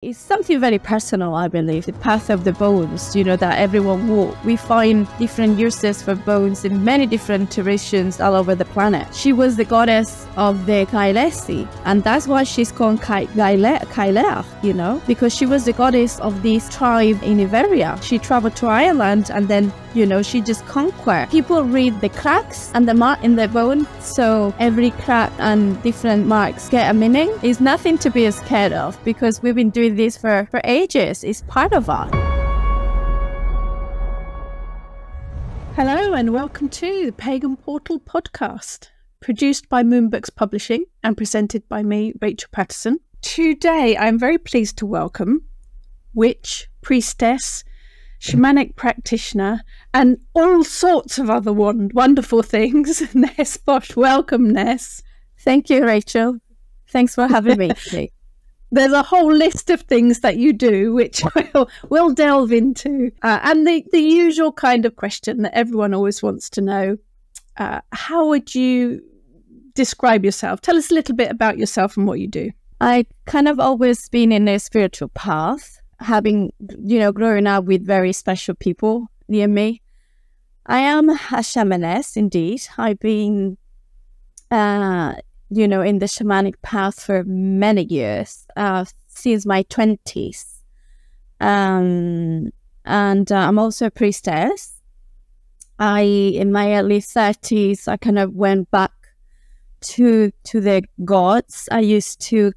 It's something very personal, I believe, the path of the bones, that everyone walk. We find different uses for bones in many different traditions all over the planet. She was the goddess of the Kailesi, and that's why she's called Kailer, because she was the goddess of this tribe in Iberia. She traveled to Ireland and then, she just conquered. People read the cracks and the mark in the bone, so every crack and different marks get a meaning. It's nothing to be scared of because we've been doing this for ages. It's part of us. Hello and welcome to the Pagan Portal podcast, produced by Moonbooks Publishing and presented by me, Rachel Patterson. Today I'm very pleased to welcome witch, priestess, shamanic practitioner and all sorts of other wonderful things. Ness Bosch. Welcome, Ness. Thank you, Rachel. Thanks for having me today. There's a whole list of things that you do, which we'll delve into. And the usual kind of question that everyone always wants to know, how would you describe yourself? Tell us a little bit about yourself and what you do. I kind of always been in a spiritual path, having, growing up with very special people near me. I am a shamaness, indeed. I've been in the shamanic path for many years, since my 20s. And I'm also a priestess. In my early 30s, I kind of went back to the gods. I used to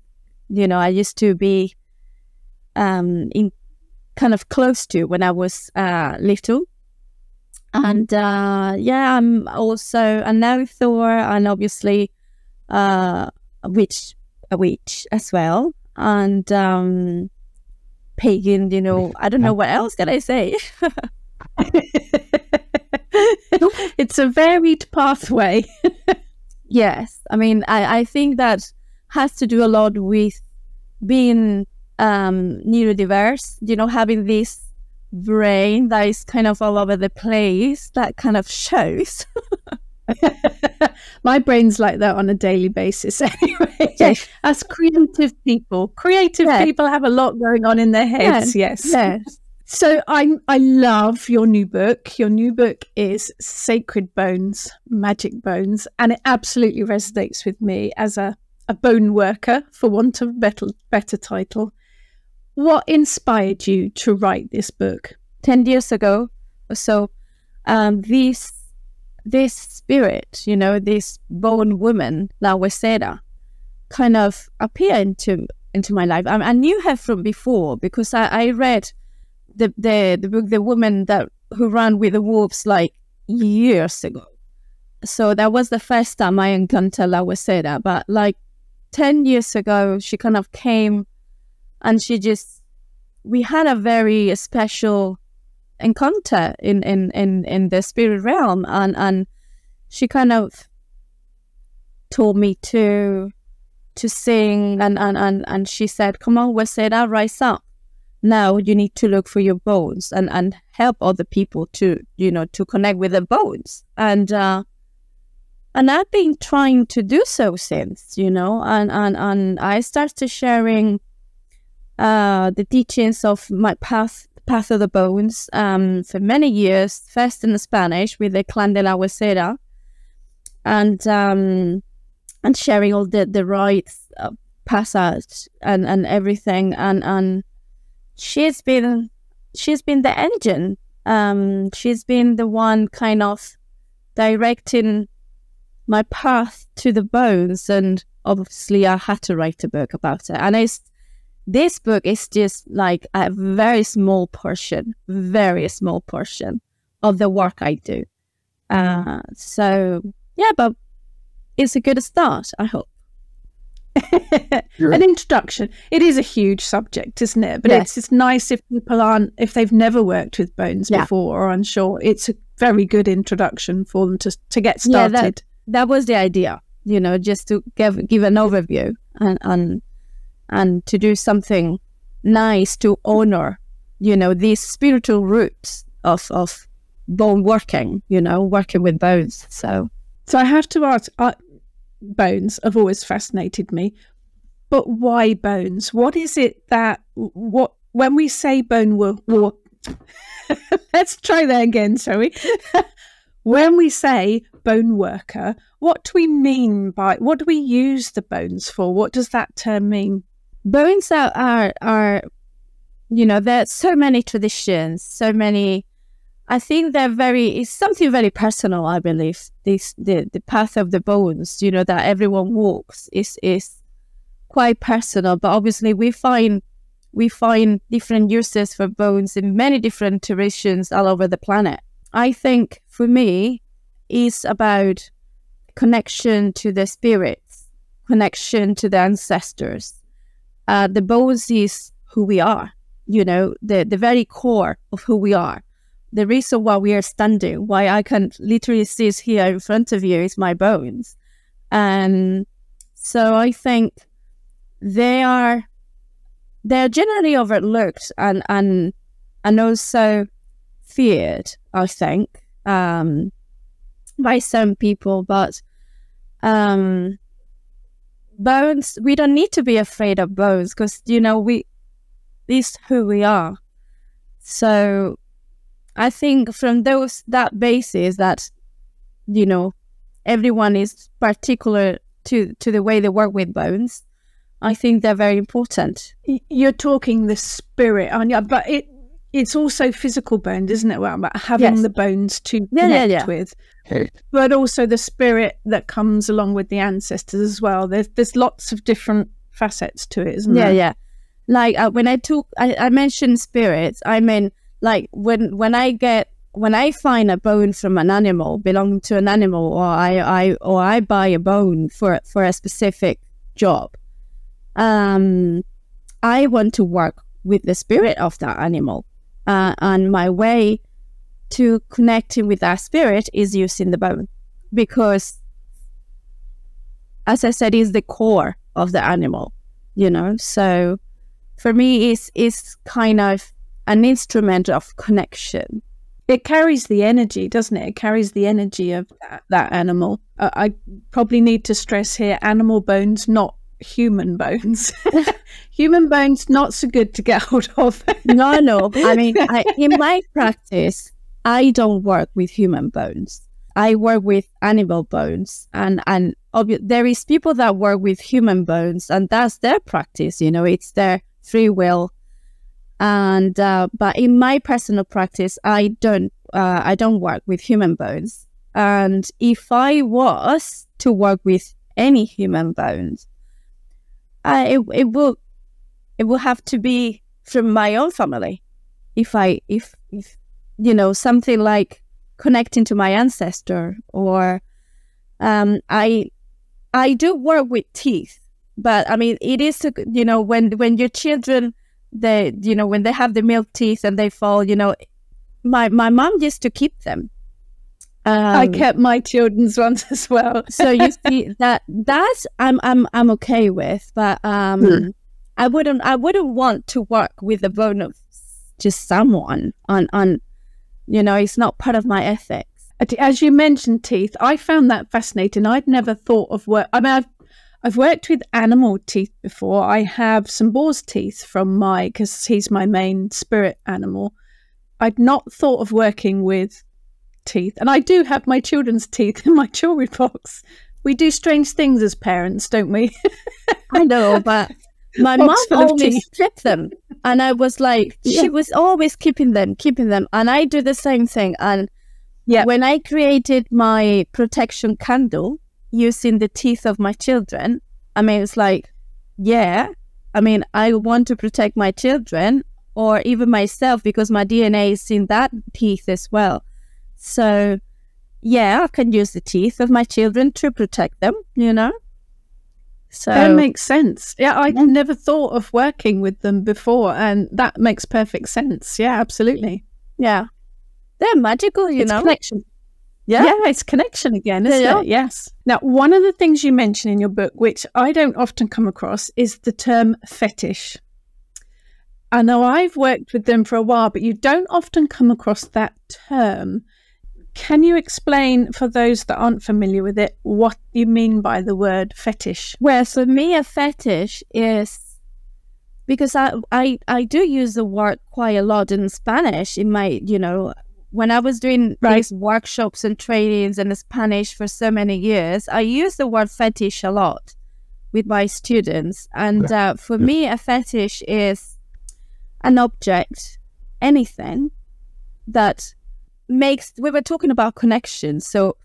be in kind of close to when I was little. And I'm also a Thor, and obviously a witch as well, and pagan. I don't know what else can I say. It's a varied pathway. Yes, I mean, I think that has to do a lot with being neurodiverse. Having this brain that is kind of all over the place, that kind of shows. My brain's like that on a daily basis anyway. Yes. As creative people have a lot going on in their heads. Yes. So I love your new book. Your new book is Sacred Bones, Magic Bones, and it absolutely resonates with me as a bone worker, for want of a better title. What inspired you to write this book? 10 years ago or so, this spirit, this bone woman, La Huesera, kind of appeared into my life. I knew her from before because I read the book, The Woman Who Ran with the Wolves, like years ago. So that was the first time I encountered La Huesera. But like 10 years ago, she kind of came and we had a very special encounter in the spirit realm, and she kind of told me to sing, and she said, "Come on, Huesera, rise up. Now you need to look for your bones and help other people to connect with the bones." And I've been trying to do so since, and I started sharing the teachings of my path of the bones for many years, first in Spanish with the Clan de la Huesera, and sharing all the rites, passage and everything, and she's been the engine. She's been the one kind of directing my path to the bones, and obviously I had to write a book about it. And this book is just like a very small portion of the work I do. So yeah, but it's a good start, I hope. An introduction. It is a huge subject, isn't it? But yes. It's nice if if they've never worked with bones before or unsure. It's a very good introduction for them to get started. Yeah, that was the idea, just to give an overview and to do something nice to honor, these spiritual roots of bone working, working with bones. So I have to ask, bones have always fascinated me. But why bones? What is it that, when we say bone work, let's try that again, shall we? When we say bone worker, what do we mean by, what do we use the bones for? What does that term mean? Bones are you know, there's so many traditions, so many. I think it's something very personal, I believe. The path of the bones, you know, that everyone walks is quite personal. But obviously we find different uses for bones in many different traditions all over the planet. I think for me, it's about connection to the spirits, connection to the ancestors. The bones is who we are, you know, the very core of who we are. The reason why we are standing, why I can literally sit here in front of you, is my bones. And so I think they are generally overlooked and also feared, I think, by some people. But bones, we don't need to be afraid of bones, because, you know, this is who we are. So I think from that basis that, you know, everyone is particular to the way they work with bones, I think they're very important. You're talking the spirit, Anya, but it's also physical bones, isn't it? Well, about having the bones to connect with, but also the spirit that comes along with the ancestors as well. There's lots of different facets to it, isn't there? Yeah. Like when I mentioned spirits, I mean, like when I find a bone from an animal belonging to an animal, or I buy a bone for a specific job, I want to work with the spirit of that animal, and my way to connecting with that spirit is using the bone, because, as I said, is the core of the animal, you know. So for me, it's kind of an instrument of connection. It carries the energy, doesn't it? It carries the energy of that animal. I probably need to stress here, animal bones, not human bones. Human bones, not so good to get hold of. No. I mean, in my practice, I don't work with human bones. I work with animal bones, and there is people that work with human bones, and that's their practice. You know, it's their free will. And but in my personal practice, I don't work with human bones. And if I was to work with any human bones, it will have to be from my own family. If you know, something like connecting to my ancestor, or I do work with teeth, but I mean, it is, you know, when your children, you know, when they have the milk teeth and they fall, you know, my mom used to keep them. I kept my children's ones as well. So you see that's I'm okay with, but I wouldn't want to work with the bone of just someone on, you know, it's not part of my ethics. As you mentioned teeth, I found that fascinating. I'd never thought of I mean, I've worked with animal teeth before. I have some boar's teeth because he's my main spirit animal. I'd not thought of working with teeth. And I do have my children's teeth in my jewelry box. We do strange things as parents, don't we? I know, but my mom always kept them. And I was like, she was always keeping them. And I do the same thing. And when I created my protection candle, using the teeth of my children, I mean, it's like, I mean, I want to protect my children or even myself, because my DNA is in that teeth as well. So I can use the teeth of my children to protect them, you know. So that makes sense. I'd never thought of working with them before, and that makes perfect sense. Yeah, absolutely. Yeah, they're magical, you know. Connection. Yeah, it's connection again, isn't it? Yes. Now, one of the things you mention in your book, which I don't often come across, is the term fetish. I know I've worked with them for a while, but you don't often come across that term. Can you explain, for those that aren't familiar with it, what you mean by the word fetish? Well, for me, a fetish is, because I do use the word quite a lot in Spanish in my, when I was doing these workshops and trainings in Spanish for so many years, I use the word fetish a lot with my students. And for me, a fetish is an object, anything that makes, we were talking about connection. So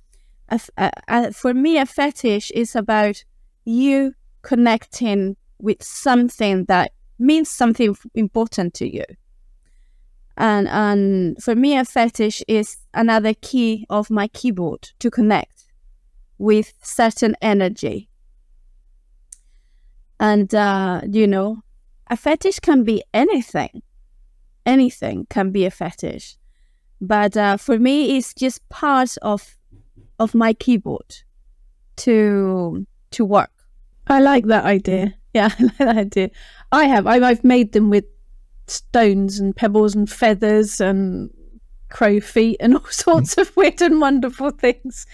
for me, a fetish is about you connecting with something that means something important to you. And for me, a fetish is another key of my keyboard to connect with certain energy. And, a fetish can be anything. Anything can be a fetish. But for me, it's just part of my keyboard to work. I like that idea. Yeah, I like that idea. I've made them with stones and pebbles and feathers and crow feet and all sorts of weird and wonderful things.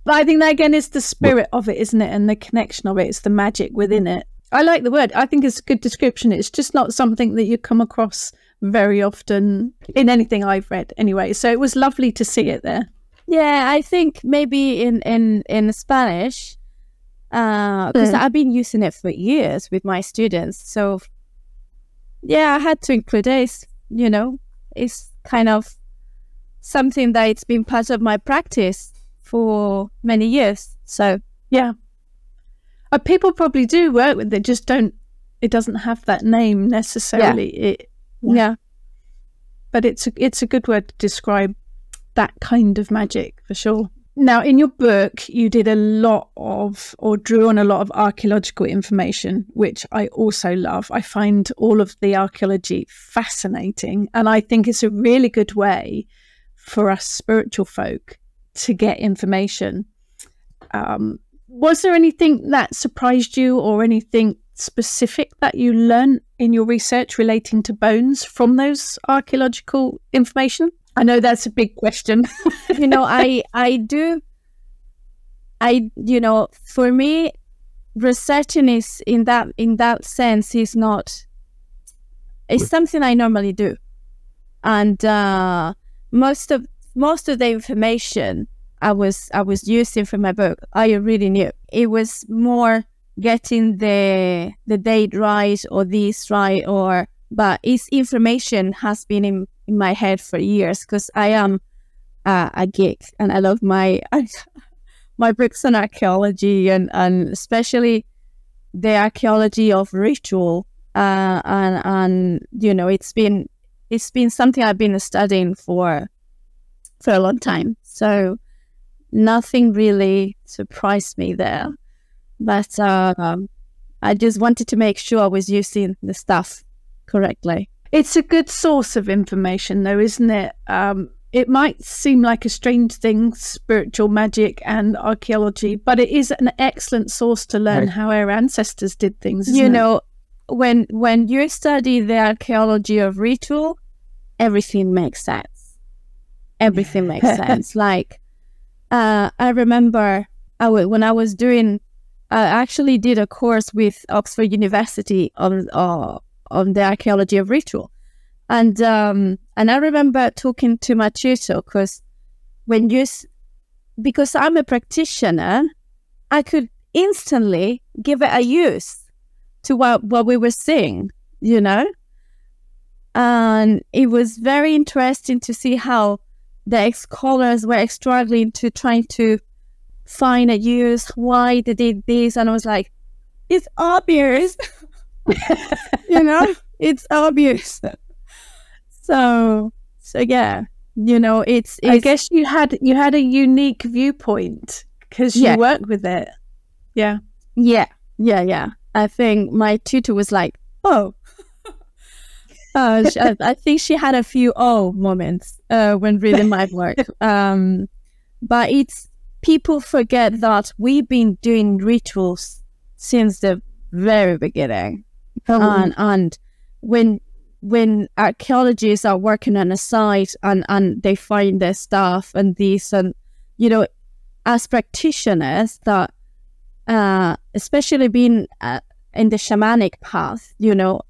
But I think that, again, is the spirit of it, isn't it? And the connection of it. It's the magic within it. I like the word. I think it's a good description. It's just not something that you come across very often in anything I've read anyway. So it was lovely to see it there. Yeah, I think maybe in Spanish, because I've been using it for years with my students. So yeah, I had to include it. It's kind of something that it's been part of my practice for many years. So yeah. People probably do work with it, just don't, it doesn't have that name necessarily. Yeah. But it's a good word to describe that kind of magic, for sure. Now, in your book, you did a lot of, or drew on a lot of archaeological information, which I also love. I find all of the archaeology fascinating, and I think it's a really good way for us spiritual folk to get information. Was there anything that surprised you, or anything specific that you learned in your research relating to bones from those archaeological information? I know that's a big question. For me, researching is in that sense is not, it's something I normally do. And most of the information I was using from my book, I already knew. It was more getting the date right or this right, but its information has been in my head for years, because I am a geek and I love my books on archaeology and especially the archaeology of ritual, and it's been something I've been studying for a long time. So nothing really surprised me there, but I just wanted to make sure I was using the stuff correctly. It's a good source of information, though, isn't it? It might seem like a strange thing, spiritual magic and archaeology, but it is an excellent source to learn how our ancestors did things. When you study the archaeology of ritual, everything makes sense. Everything makes sense. Like, I remember when I was doing, I actually did a course with Oxford University on the archaeology of ritual, and I remember talking to my tutor, because because I'm a practitioner, I could instantly give it a use to what we were seeing, and it was very interesting to see how the scholars were struggling to trying to find a use, why they did this, and I was like, it's obvious. It's obvious. So yeah, it's I guess you had a unique viewpoint because you work with it. Yeah. I think my tutor was like, oh. I think she had a few moments when reading my work. But people forget that we've been doing rituals since the very beginning. And when when archaeologists are working on a site and they find their stuff and this, and you know, as practitioners that especially being in the shamanic path, you know,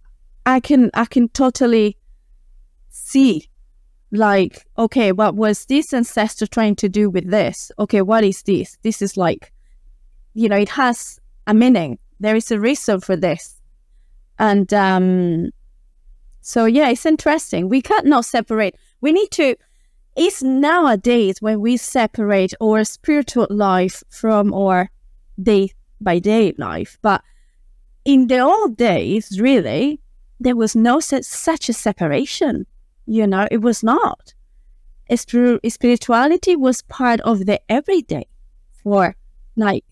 I can totally see, like, okay, what was this ancestor trying to do with this? Okay, what is this? This is like, you know, it has a meaning. There is a reason for this. And so, yeah, it's interesting. We cannot separate. We need to, it's nowadays when we separate our spiritual life from our day-by-day life. But in the old days, really, there was no such a separation. You know, it was not. Spirituality was part of the everyday, for like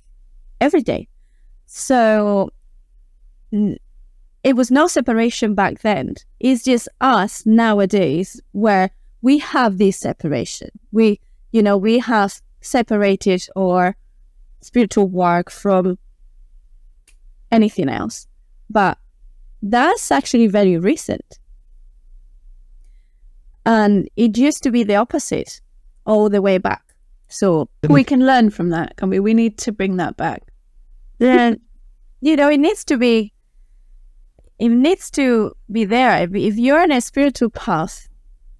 every day. So it was no separation back then. It's just us nowadays where we have this separation. We have separated our spiritual work from anything else. But that's actually very recent. And it used to be the opposite all the way back. So we can learn from that, can we? We need to bring that back. Then, you know, it needs to be there. If you're on a spiritual path,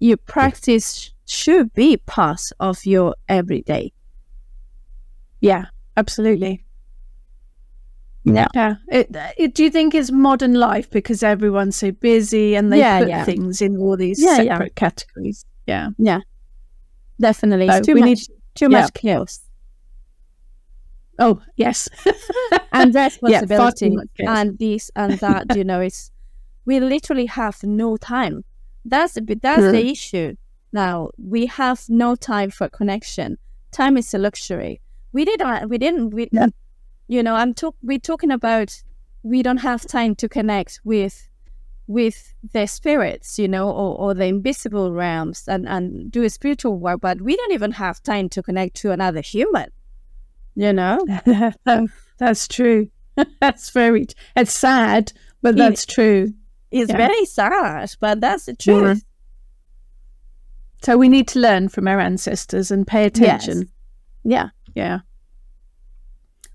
your practice should be part of your everyday. Yeah, absolutely. Yeah. Do you think it's modern life because everyone's so busy and they put things in all these separate categories? Yeah. Yeah. Definitely. It's too much chaos. Oh, yes. And responsibility and this and that, you know, we literally have no time. That's the issue now. We have no time for connection. Time is a luxury. You know, we're talking about we don't have time to connect with the spirits, you know, or the invisible realms and do a spiritual work, but we don't even have time to connect to another human, you know? That's true. It's sad, but that's true. It's very sad, but that's the truth. So we need to learn from our ancestors and pay attention. Yes. Yeah.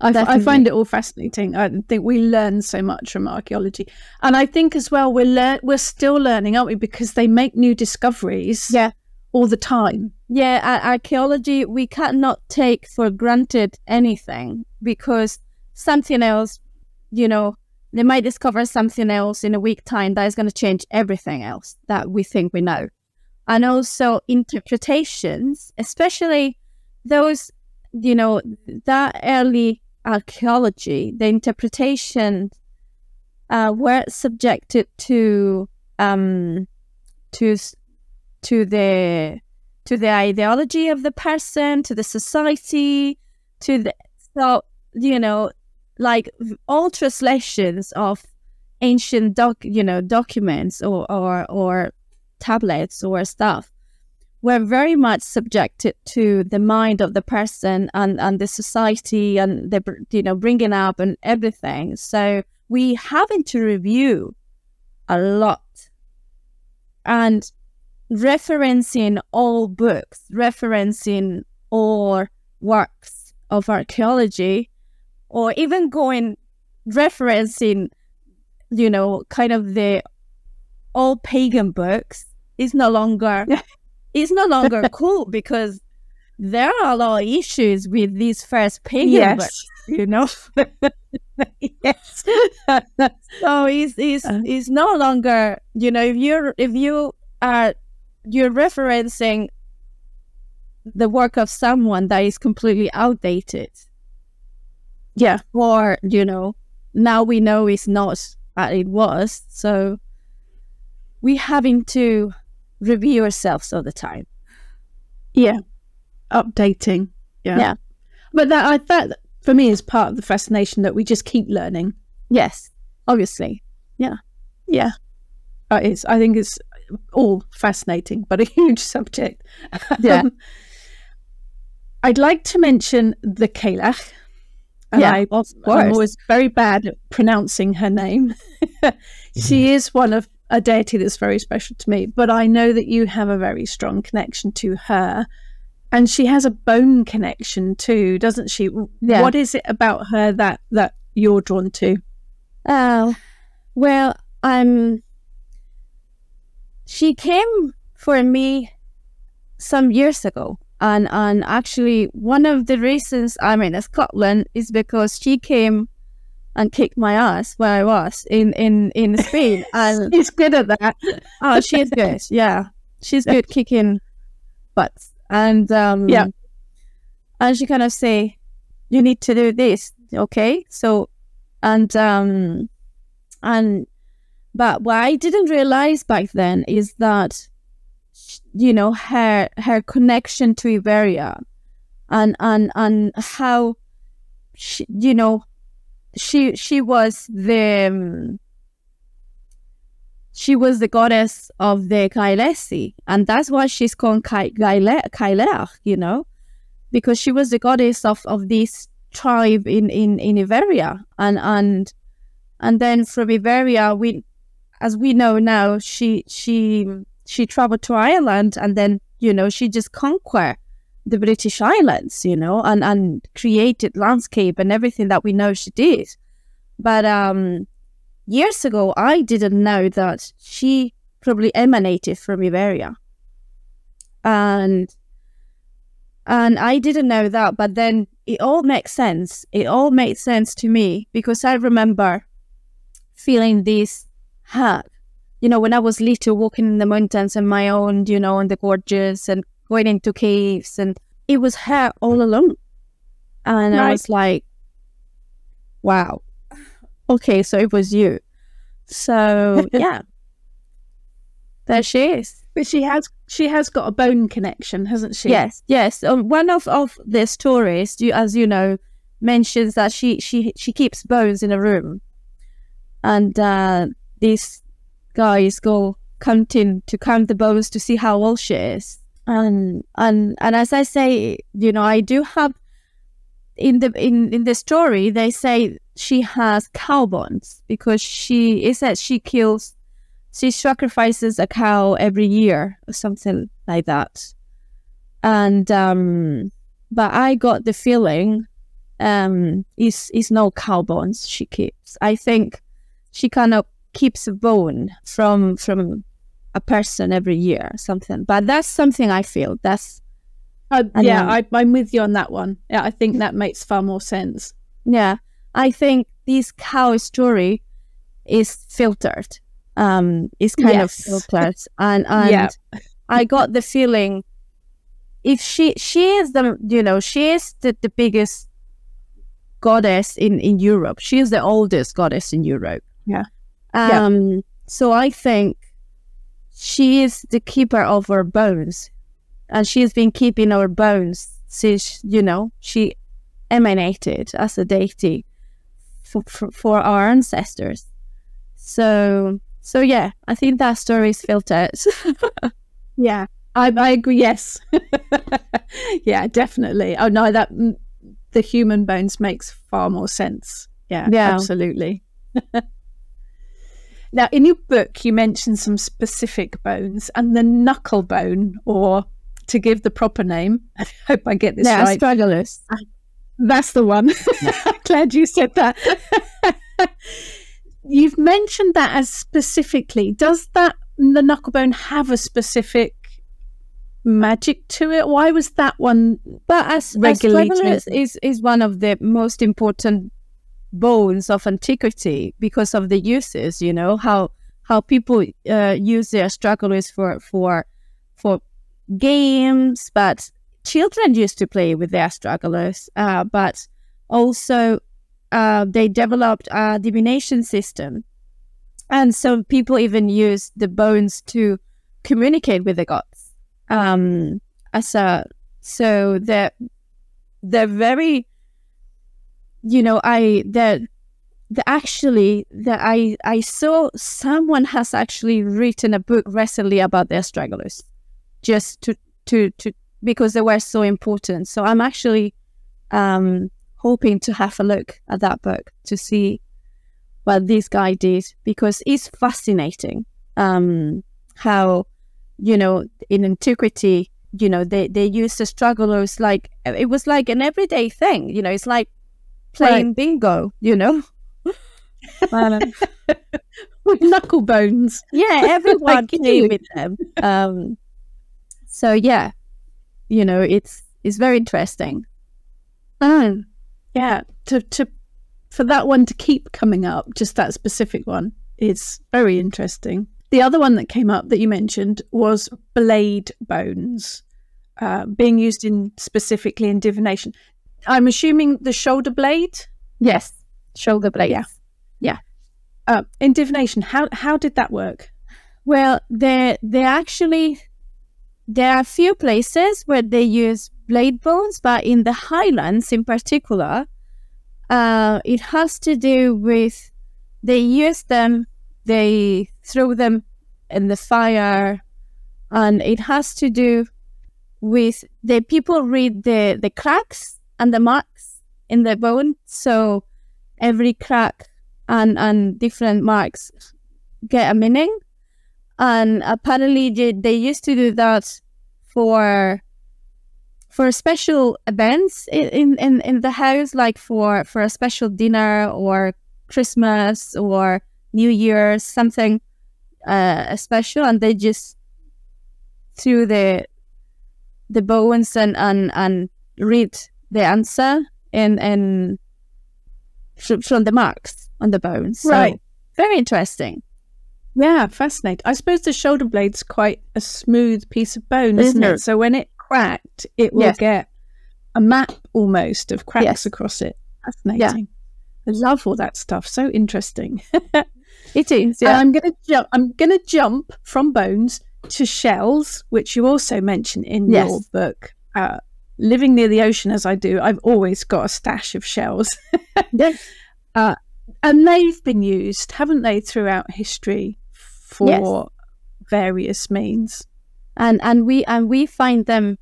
I find it all fascinating. I think we learn so much from archaeology, and I think as well we're still learning, aren't we? Because they make new discoveries, all the time. Yeah, archaeology, we cannot take for granted anything because something else, you know, they might discover something else in a week's time that is going to change everything else that we think we know, and also interpretations, especially those, you know, that early archaeology, the interpretation were subjected to the ideology of the person, to the society, so you know, like all translations of ancient documents or tablets or stuff were very much subjected to the mind of the person and the society and the, you know, bringing up and everything. So we having to review a lot and referencing all books, referencing all works of archaeology, or even referencing, you know, kind of the all pagan books is no longer... It's no longer cool because there are a lot of issues with these first pagan books, you know. Yes. So it's no you're referencing the work of someone that is completely outdated. Yeah. Or, you know, now we know it's not what it was. So we're having to review ourselves all the time. Yeah. Updating. Yeah. But that for me is part of the fascination, that we just keep learning. Yes, obviously. Yeah. It is. I think it's all fascinating, but a huge subject. Yeah. I'd like to mention the Cailleach. Of course. I'm always very bad at pronouncing her name. She is one of a deity that's very special to me, but I know that you have a very strong connection to her, and she has a bone connection too, doesn't she? Yeah. What is it about her that you're drawn to? Well, she came for me some years ago, and actually one of the reasons I'm in Scotland is because she came and kicked my ass where I was in Spain. And she's good at that. Oh, she's good. Yeah, she's good kicking butts. And yeah, and she kind of say, "You need to do this, okay?" So, but what I didn't realize back then is that, you know, her connection to Iberia, and how she, you know, she was the goddess of the Caelesi, and that's why she's called Caeler, you know, because she was the goddess of this tribe in Iberia, and then from Iberia, as we know now, she traveled to Ireland, and then, you know, she just conquered the British Islands, you know, and created landscape and everything that we know she did. But years ago, I didn't know that she probably emanated from Iberia, and I didn't know that. But then it all makes sense. It all made sense to me, because I remember feeling this hug, you know, when I was little, walking in the mountains on my own, you know, on the gorges and going into caves, and it was her all along. And right. I was like, wow, okay, so it was you. So yeah, there she is. But she has got a bone connection, hasn't she? Yes. One of the stories, as you know, mentions that she keeps bones in a room, and these guys go counting to count the bones to see how old she is. And as I say, you know, I do have in the story, they say she has cow bones, because she sacrifices a cow every year or something like that. And but I got the feeling is no cow bones she keeps. I think she kind of keeps a bone from a person every year or something. But that's something I feel. That's I'm with you on that one. Yeah, I think that makes far more sense. Yeah, I think this cow story is filtered. It's kind of filtered, and yeah. I got the feeling, if she is the, you know, she is the biggest goddess in Europe. She is the oldest goddess in Europe. Yeah. So I think she is the keeper of our bones, and she's been keeping our bones since, you know, she emanated as a deity for our ancestors. So yeah, I think that story is filtered. Yeah, I agree. Yes. Yeah, definitely. Oh no, that the human bones makes far more sense. Yeah. Absolutely. Now, in your book, you mentioned some specific bones, and the knuckle bone, or to give the proper name, I hope I get this right. Astragalus. That's the one. Glad you said that. You've mentioned that as specifically. Does the knuckle bone have a specific magic to it? Why was that one? But Astragalus is one of the most important bones of antiquity, because of the uses, you know, how people use the astragalus for games, but children used to play with the astragalus, but also they developed a divination system, and some people even use the bones to communicate with the gods. So they're very, you know, I saw someone has actually written a book recently about the astragalus, just to because they were so important. So I'm actually hoping to have a look at that book to see what this guy did, because it's fascinating. how, you know, in antiquity, you know, they used the strugglers like it was like an everyday thing. You know, it's like playing bingo. You know, with knuckle bones. Yeah, everyone played with them. So yeah, you know, it's very interesting. Yeah, for that one to keep coming up, just that specific one, is very interesting. The other one that came up that you mentioned was blade bones, being used specifically in divination. I'm assuming the shoulder blade? Yes, shoulder blade. Yeah. In divination, how did that work? Well, there are a few places where they use blade bones, but in the Highlands in particular, it has to do with they use them, they throw them in the fire, and it has to do with the people read the cracks and the marks in the bone. So every crack and different marks get a meaning. And apparently they used to do that for special events in the house, like for a special dinner or Christmas or New Year's, something special, and they just threw the bones and read the answer in from the marks on the bones. So, right. Very interesting. Yeah, fascinating. I suppose the shoulder blade's quite a smooth piece of bone, isn't it? So when it cracked, it will get a map almost of cracks across it. Fascinating. Yeah. I love all that stuff. So interesting. It is. Yeah. I'm gonna jump from bones to shells, which you also mention in your book. Living near the ocean as I do, I've always got a stash of shells. Yes. And they've been used, haven't they, throughout history for various means. And we find them,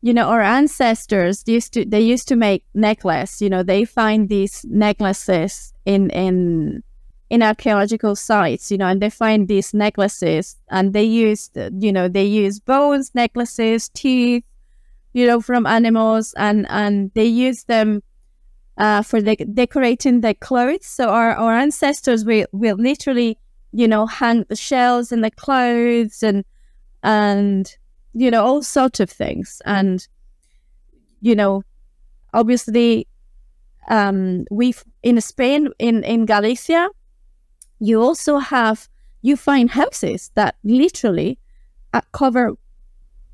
you know, our ancestors used to make necklace. You know, they find these necklaces in archaeological sites, you know, and they find these necklaces, and they use bones, necklaces, teeth, you know, from animals, and they use them for decorating their clothes. So our ancestors will literally, you know, hang the shells in the clothes and you know, all sorts of things. And you know, obviously, we've in Spain, in Galicia, you find houses that literally are covered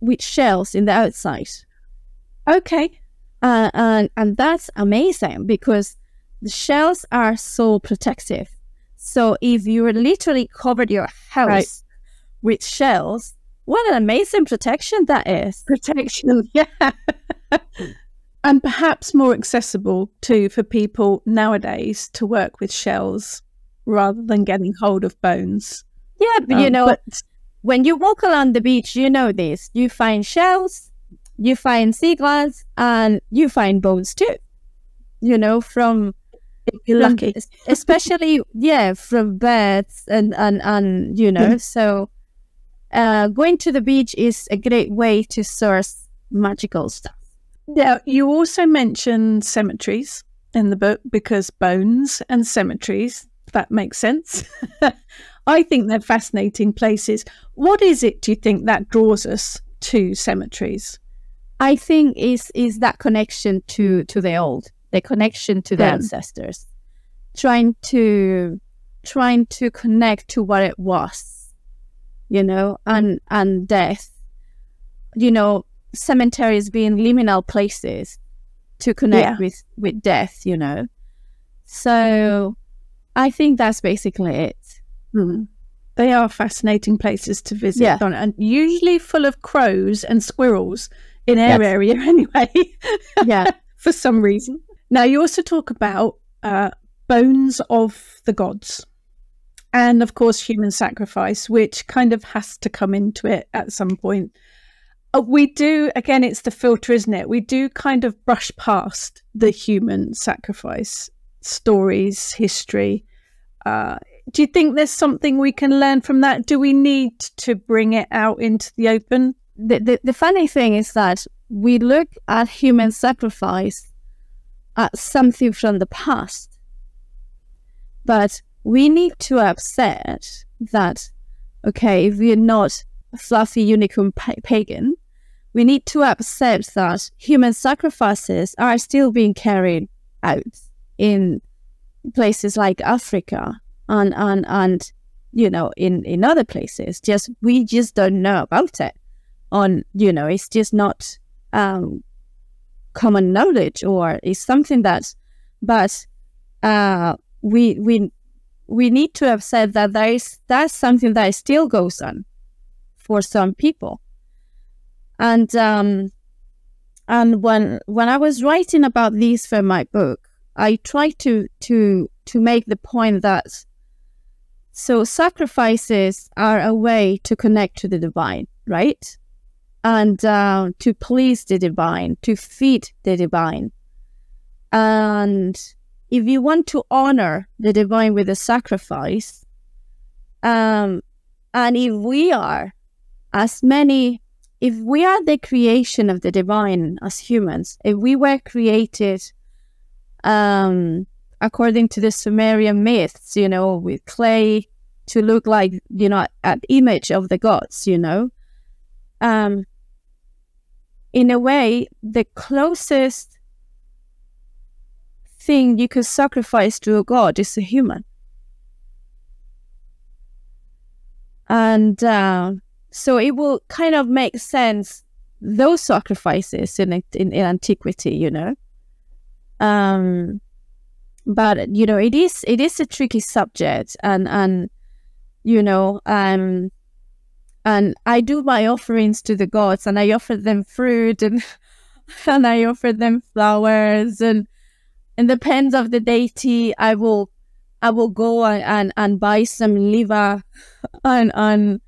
with shells in the outside. Okay. And that's amazing because the shells are so protective. So if you literally covered your house with shells, what an amazing protection that is. Protection, yeah. And perhaps more accessible too for people nowadays to work with shells rather than getting hold of bones. Yeah, but you know, when you walk along the beach, you know this. You find shells, you find sea glass, and you find bones too. You know, from lucky, especially from birds and you know. So going to the beach is a great way to source magical stuff. Yeah, you also mention cemeteries in the book because bones and cemeteries, that makes sense. I think they're fascinating places. What is it, do you think, that draws us to cemeteries? I think is that connection to the old, the connection to the ancestors, trying to connect to what it was, you know, and death, you know, cemeteries being liminal places to connect with death, you know. So I think that's basically it. They are fascinating places to visit, and usually full of crows and squirrels in our area anyway. For some reason. Now you also talk about bones of the gods, and of course human sacrifice, which kind of has to come into it at some point. We do, again, it's the filter, isn't it? We do kind of brush past the human sacrifice stories, history. Do you think there's something we can learn from that? Do we need to bring it out into the open? The funny thing is that we look at human sacrifice as something from the past, but we need to accept that, okay, if we're not a fluffy unicorn pagan, we need to accept that human sacrifices are still being carried out in places like Africa and you know, in other places. We just don't know about it. You know, it's just not common knowledge, or it's something that, but we need to accept that that's something that still goes on for some people. And when I was writing about this for my book, I tried to make the point that so sacrifices are a way to connect to the divine, right? And to please the divine, to feed the divine. And if you want to honor the divine with a sacrifice, and if we are the creation of the divine as humans, if we were created according to the Sumerian myths, you know, with clay to look like, you know, an image of the gods, you know, in a way, the closest thing you could sacrifice to a god is a human. And so it will kind of make sense, those sacrifices in antiquity, you know. But you know, it is a tricky subject, and you know, and I do my offerings to the gods, and I offer them fruit, and I offer them flowers, and in the depends of the deity, I will go and buy some liver and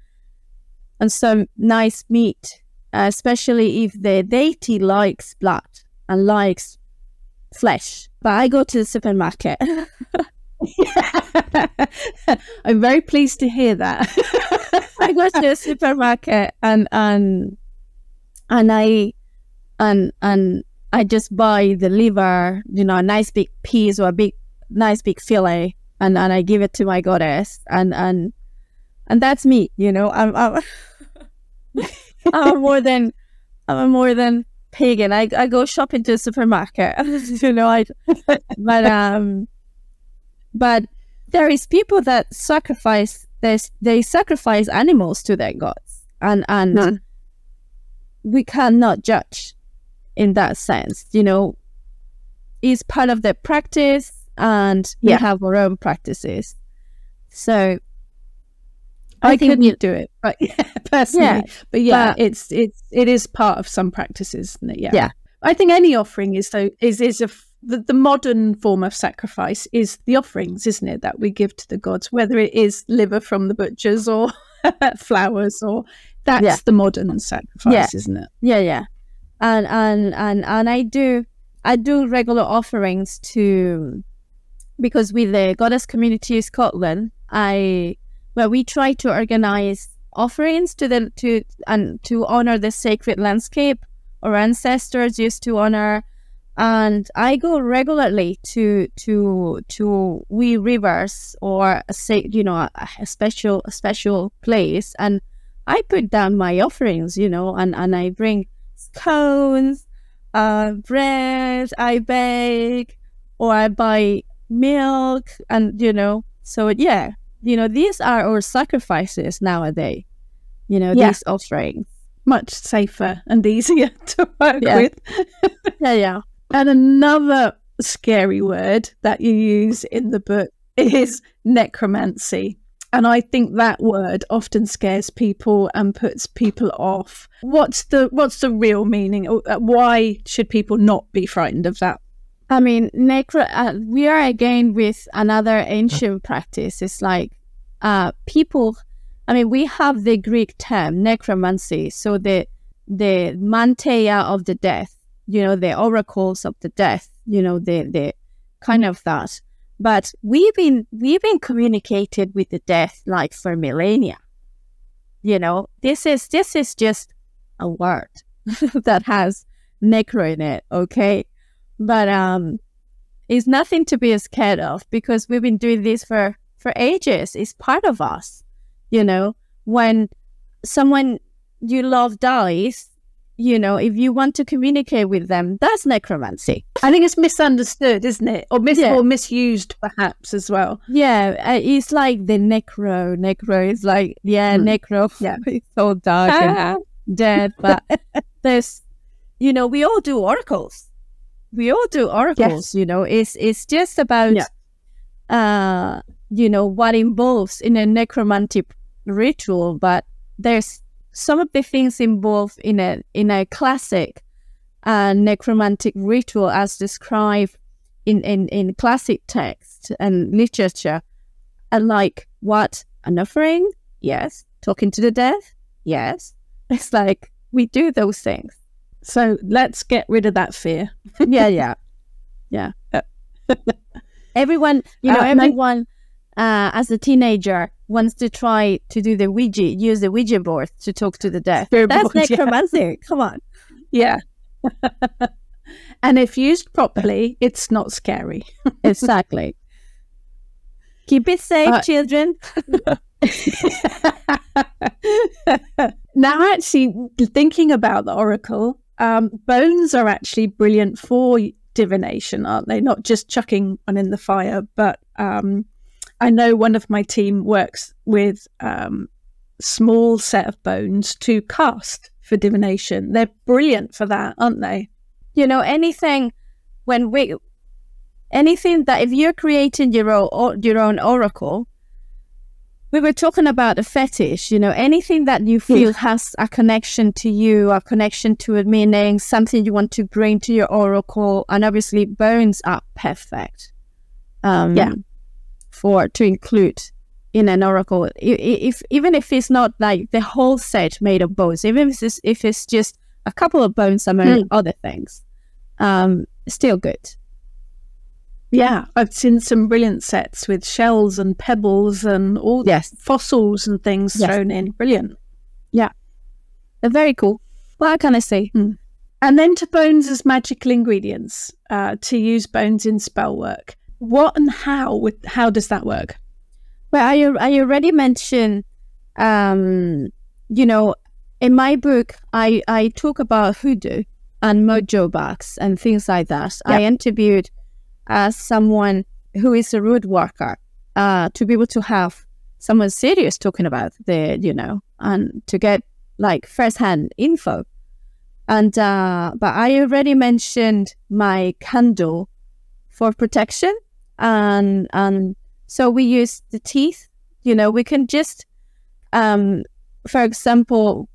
some nice meat, especially if the deity likes blood and likes flesh. But I go to the supermarket. I'm very pleased to hear that. I go to the supermarket and I just buy the liver, you know, a nice big piece or nice big fillet, and I give it to my goddess, and that's me, you know. I'm more than pagan. I go shopping to the supermarket, you know. But there is people that sacrifice. They sacrifice animals to their gods, and we cannot judge in that sense. You know, it's part of the practice, and we have our own practices. So I couldn't do it, but personally, but it is part of some practices, isn't it? Yeah. I think any offering is the modern form of sacrifice is the offerings, isn't it, that we give to the gods, whether it is liver from the butchers or flowers, or that's the modern sacrifice, isn't it? Yeah. And I do regular offerings because with the Goddess Community of Scotland, we try to organize offerings to honor the sacred landscape our ancestors used to honor. And I go regularly to wee rivers or a special place, and I put down my offerings, you know, and I bring scones, bread, I bake, or I buy milk, and you know, so you know, these are our sacrifices nowadays. You know, these offerings, much safer and easier to work with. Yeah. And another scary word that you use in the book is necromancy. And I think that word often scares people and puts people off. What's the real meaning? Why should people not be frightened of that? I mean, we are again with another ancient practice. It's like people, I mean, we have the Greek term necromancy. So the manteia of the death, you know, the oracles of the death, you know, the kind of that. But we've been communicated with the death like for millennia. You know, this is just a word that has necro in it, okay? But it's nothing to be scared of, because we've been doing this for ages. It's part of us. You know, when someone you love dies, you know, if you want to communicate with them, that's necromancy. I think it's misunderstood, isn't it? Or misused, perhaps, as well. Yeah, it's like the necro. Necro is like, necro. Yeah, it's so dark and dead. But there's, you know, we all do oracles. Yes. You know, it's just about, you know, what involves in a necromantic ritual. But there's some of the things involved in a classic necromantic ritual as described in classic text and literature, and like what? An offering? Yes. Talking to the dead? Yes. It's like we do those things. So let's get rid of that fear. Yeah. Everyone, you know, everyone as a teenager wants to try to do use the Ouija board to talk to the dead. That's necromancy. Yeah. Come on. Yeah. And if used properly, it's not scary. Exactly. Keep it safe, children. Now, actually, thinking about the oracle, bones are actually brilliant for divination, aren't they? Not just chucking one in the fire, but I know one of my team works with small set of bones to cast for divination. They're brilliant for that, aren't they? You know, anything that if you're creating your own oracle, we were talking about a fetish, you know, anything that you feel has a connection to you, a connection to a meaning, something you want to bring to your oracle, and obviously bones are perfect. To include in an oracle, even if it's not like the whole set made of bones, even if it's just a couple of bones among other things, still good. Yeah, I've seen some brilliant sets with shells and pebbles and all fossils and things thrown in. Brilliant. Yeah, they're very cool. What can I say? And then to bones as magical ingredients, to use bones in spell work. What and how does that work? Well, I already mentioned, you know, in my book, I talk about hoodoo and mojo box and things like that. Yep. I interviewed someone who is a root worker to be able to have someone serious talking about you know, and to get like firsthand info. And but I already mentioned my candle for protection, and so we use the teeth. You know, we can just, for example,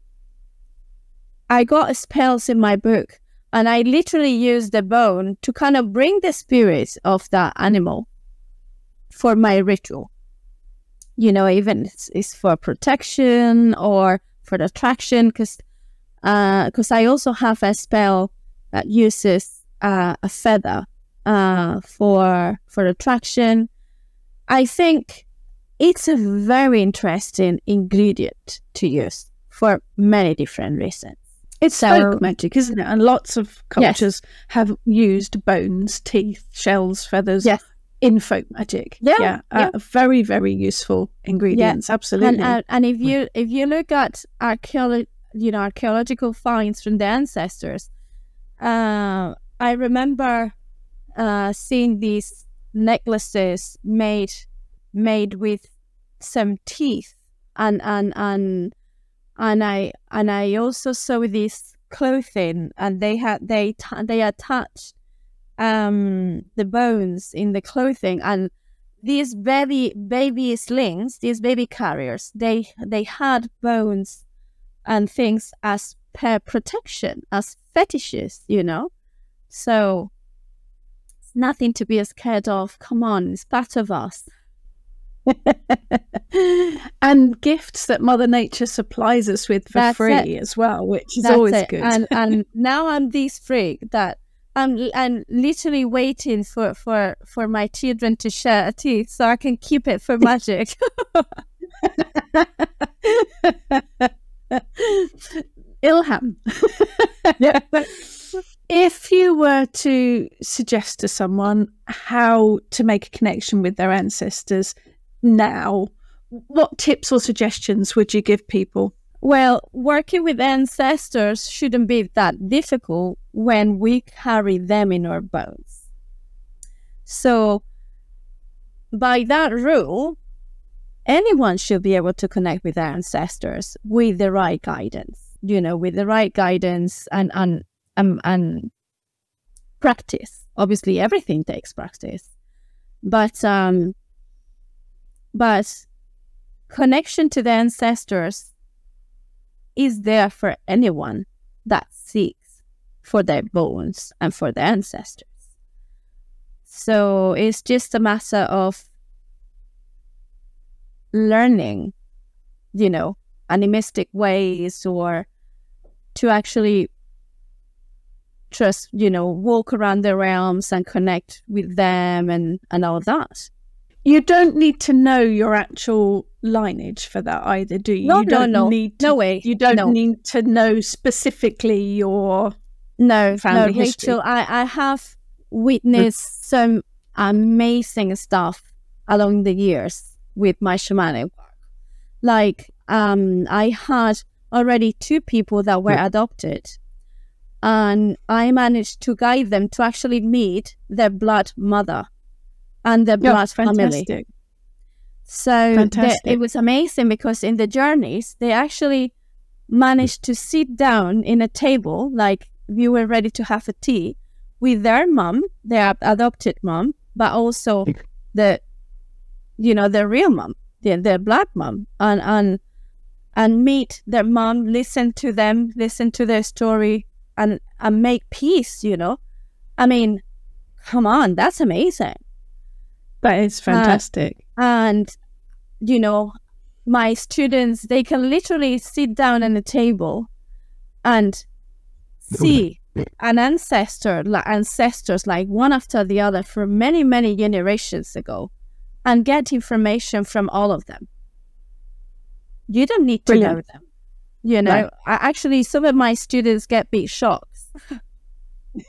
I got spells in my book, and I literally use the bone to kind of bring the spirit of that animal for my ritual. You know, even it's for protection or for attraction, because I also have a spell that uses a feather for attraction. I think it's a very interesting ingredient to use for many different reasons. It's folk magic, isn't it? And lots of cultures have used bones, teeth, shells, feathers in folk magic. Very, very useful ingredients. Absolutely. And if you look at archaeological finds from the ancestors, I remember seeing these necklaces made with some teeth, and I also saw this clothing, and they attached the bones in the clothing, and these baby slings, these baby carriers, they had bones and things as per protection, as fetishes, you know. So it's nothing to be scared of. Come on, it's part of us. And gifts that Mother Nature supplies us with for free as well, which is always good. And now I'm this freak that I'm literally waiting for my children to share a teeth so I can keep it for magic. Ilham. Yeah. If you were to suggest to someone how to make a connection with their ancestors now, what tips or suggestions would you give people? Well, working with ancestors shouldn't be that difficult when we carry them in our bones. So, by that rule, anyone should be able to connect with their ancestors with the right guidance, with the right guidance and practice. Obviously, everything takes practice, but connection to the ancestors is there for anyone that seeks for their bones and for their ancestors. So it's just a matter of learning, animistic ways, or to actually just, walk around the realms and connect with them and all that. You don't need to know your actual lineage for that either, do you? No, you don't no. Need to, no way. You don't need to know specifically your family history. Rachel, I have witnessed some amazing stuff along the years with my shamanic work. Like, I had already 2 people that were adopted, and I managed to guide them to actually meet their blood mother and their blood family. So it was amazing, because in the journeys, they actually managed to sit down in a table, like we were ready to have a tea, with their mom, their adopted mom, but also the real mom, their blood mom, and meet their mom, listen to them, listen to their story, and make peace, I mean, come on, that's amazing. That is fantastic. And, my students, they can literally sit down at a table and see ancestors like one after the other from many, many generations ago, and get information from all of them. You don't need to know them. Right. Actually, some of my students get big shocks.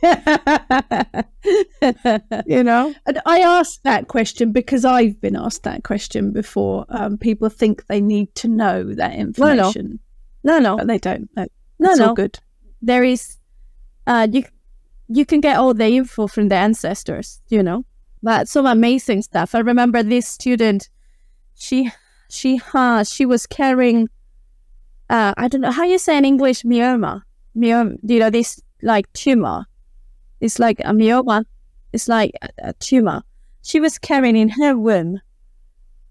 And I asked that question because I've been asked that question before. People think they need to know that information. No, but they don't. It's all good. There is, you can get all the info from the ancestors. But some amazing stuff. I remember this student. She was carrying. I don't know how you say in English, myoma. This like tumor. It's like a myoma. It's like a tumor. She was carrying in her womb.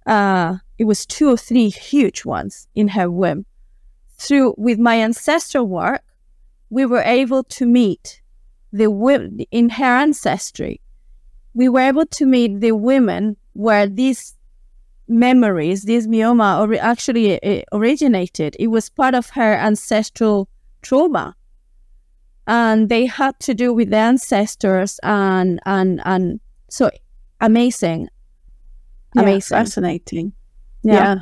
It was 2 or 3 huge ones in her womb. With my ancestral work, we were able to meet in her ancestry. We were able to meet the women where these memories, this myoma, actually originated. It was part of her ancestral trauma. And they had to do with the ancestors, and so amazing, fascinating. Yeah.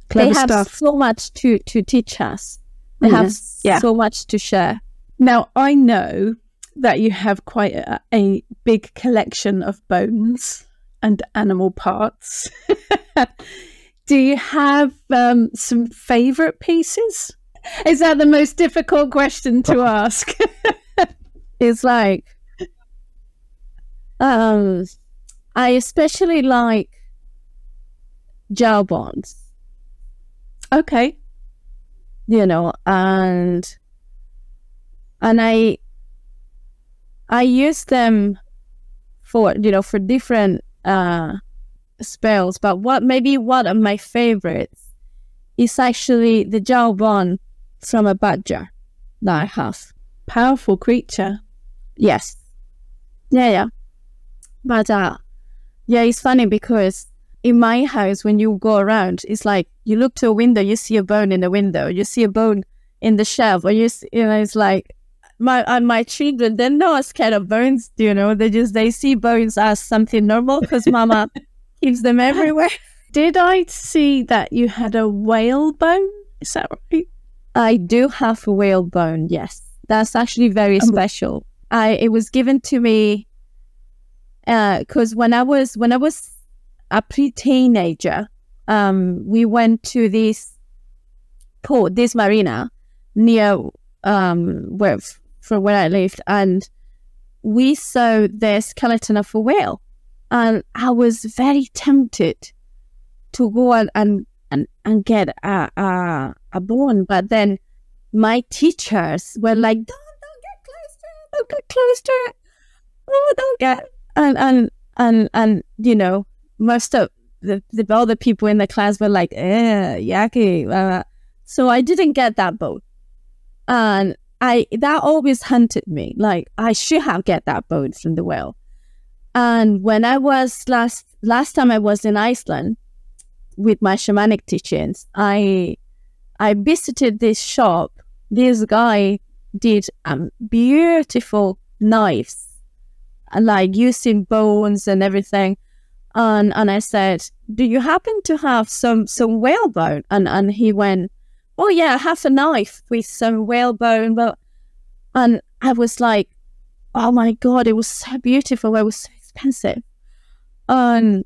Clever they have stuff. So much to teach us. They have so much to share. Now, I know that you have quite a big collection of bones and animal parts. Do you have some favorite pieces? Is that the most difficult question to ask? It's like, I especially like jawbones. Okay. And I use them for different spells, but one of my favorites is actually the jawbone from a badger that I have. Powerful creature. Yes. Yeah. But it's funny because in my house, when you go around, it's like you look to a window, you see a bone in the window, you see a bone in the shelf, or it's like my children, they're not scared of bones, you know. They see bones as something normal because mama keeps them everywhere. Did I see that you had a whale bone? Is that right? I do have a whale bone, yes. That's actually very special. It was given to me because when I was a pre-teenager, we went to this port, this marina near where I lived, and we saw the skeleton of a whale, and I was very tempted to go and get a bone, but then my teachers were like, don't get close to it, oh, don't get, and you know, most of the other people in the class were like, yucky, so I didn't get that bone, and that always haunted me, like I should have get that bone from the whale. And when I was last time I was in Iceland with my shamanic teachings, I visited this shop. This guy did beautiful knives, like using bones and everything. And I said, do you happen to have some whale bone? And he went, oh yeah, I have a knife with some whale bone. And I was like, oh my God, it was so beautiful. It was so expensive. And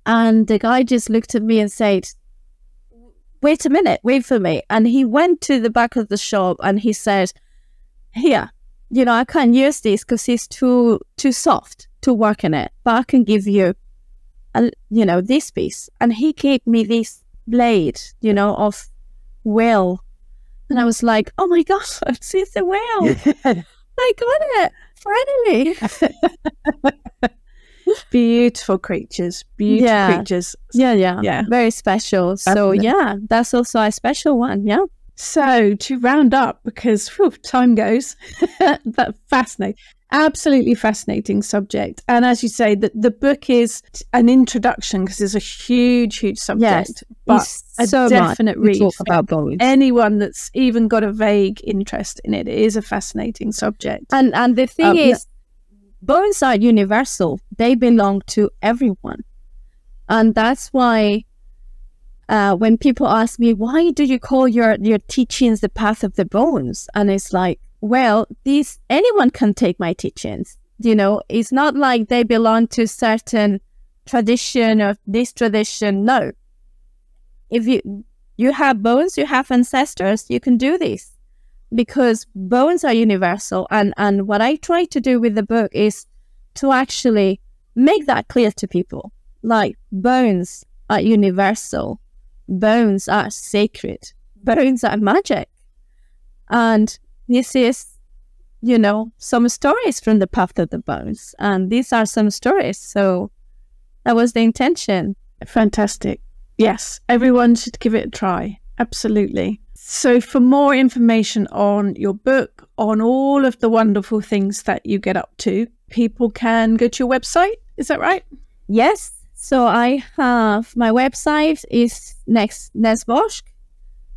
the guy just looked at me and said, wait a minute, wait for me. And he went to the back of the shop and he said, here, you know, I can't use this because it's too soft to work in it, but I can give you, you know, this piece. And he gave me this blade, you know, of whale. And I was like, oh my God, it's a whale. I got it, finally. Beautiful creatures, creatures. Yeah. Very special. So yeah, that's also a special one. Yeah. So to round up, because time goes, but fascinating, absolutely fascinating subject. And as you say, the book is an introduction because it's a huge subject, but a definite read about bones. Anyone that's even got a vague interest in it. It is a fascinating subject. And the thing is, bones are universal. They belong to everyone. And that's why when people ask me, why do you call your teachings the path of the bones? And it's like, well, anyone can take my teachings. You know, it's not like they belong to certain tradition or this tradition. No. If you have bones, you have ancestors, you can do this. Because bones are universal. And what I try to do with the book is to actually make that clear to people. Like, bones are universal. Bones are sacred. Bones are magic. And this is, you know, some stories from the path of the bones. And these are some stories. So that was the intention. Fantastic. Yes, everyone should give it a try. Absolutely. So for more information on your book, on all of the wonderful things that you get up to, people can go to your website. Is that right? Yes. So I have, my website is Nesbosk,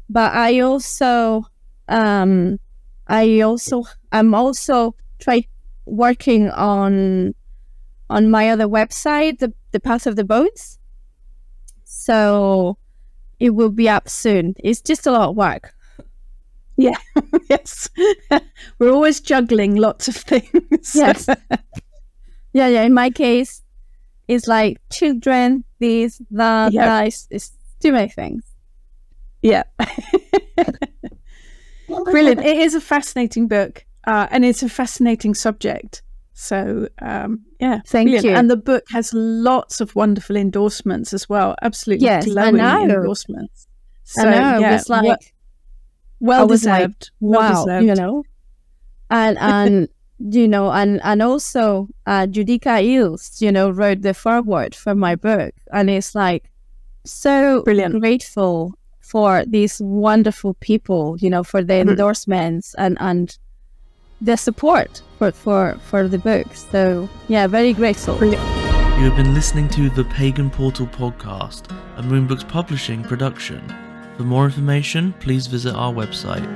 but I'm also working on my other website, the Path of the Bones. So it will be up soon. It's just a lot of work. Yeah, yes. We're always juggling lots of things. Yes. Yeah. In my case, it's like children, this, that, it's too many things. Yeah. Brilliant. It is a fascinating book, and it's a fascinating subject. So, thank you. And the book has lots of wonderful endorsements as well. Absolutely glowing endorsements. So, I know. It's like, well deserved. Wow, you know. And you know, and also Judica Ilse, you know, wrote the foreword for my book, and it's like so brilliant. Grateful for these wonderful people, you know, for the endorsements and the support for the book. So yeah, very grateful. Brilliant. You have been listening to the Pagan Portal podcast, a Moonbooks Publishing production. For more information, please visit our website.